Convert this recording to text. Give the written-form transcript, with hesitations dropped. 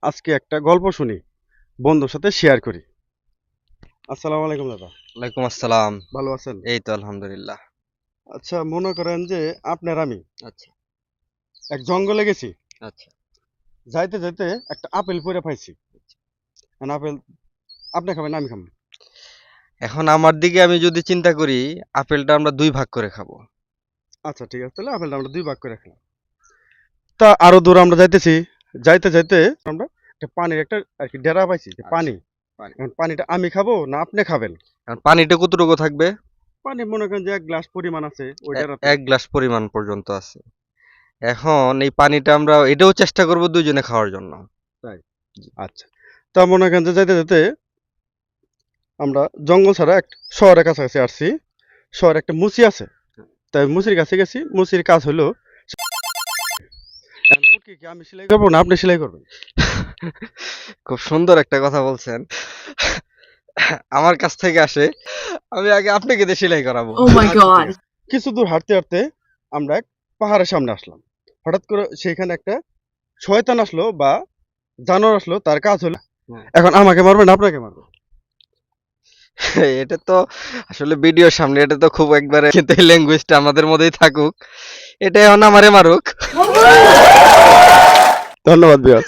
আজকে একটা গল্প শুনি, বন্ধুর সাথে শেয়ার করি। আসসালামু আলাইকুম দাদা, ওয়ালাইকুম আসসালাম। ভালো আছেন? এই তো আলহামদুলিল্লাহ। আচ্ছা, মনে করেন যে আপনার আমি আচ্ছা এক জঙ্গলে গেছি। আচ্ছা যাইতে যাইতে একটা আপেল পড়ে পাইছি। আপেল আপনি খাবেন না আমি খাবো? এখন আমার দিকে আমি যদি চিন্তা করি, আপেলটা আমরা দুই ভাগ করে খাবো। আচ্ছা ঠিক আছে, তাহলে আপেলটা আমরা দুই ভাগ করে খেলাম। তা আরো দূর আমরা যাইতেছি, যাইতে যাইতে আমরা একটা পানির একটা আর কি ডেরা পাইছি, যে আচ্ছা, পানি। পানি। এখন পানিটা আমি খাবো না আপনি খাবেন? এখন পানিটা কতটুকু থাকবে? পানি মনে করেন যে 1 গ্লাস পরিমাণ আছে ওই ডেরাতে। এক গ্লাস পরিমাণ পর্যন্ত আছে। এখন এই পানিটা আমরা এটাও চেষ্টা করব দুইজনে খাওয়ার জন্য। তাই? আচ্ছা, তা মনে করেন যে যাইতে যেতে আমরা জঙ্গল ছাড়া এক শহরের কাছাকাছি আসছি। শহরে একটা মুচি আছে, তাই মুচির কাছে গেছি। মুচির কাজ হলো, এখন পুটকি কি আমি সেলাই করবো না আপনি সেলাই করবেন? খুব সুন্দর একটা কথা বলছেন। আমার কাছ থেকে আসে, আমি আগে আপনাকে দিয়ে সেলাই করাবো। Oh my আচ্ছা ঠিক god. আছে। কিছু দূর হাঁটতে হাঁটতে আমরা এক পাহাড়ের সামনে আসলাম। হঠাৎ করে সেখানে একটা শয়তান আসলো বা জানোয়ার আসলো, তার কাজ হলো হুম। এখন আমাকে মারবে না আপনাকে মারবে? এটা তো আসলে ভিডিওর সামনে এটা তো খুব একবারে, কিন্তু এই ল্যাঙ্গুয়েজটা আমাদের মধ্যেই থাকুক। এটা এখন আমারে মারুক। ধন্যবাদ বিয়াস।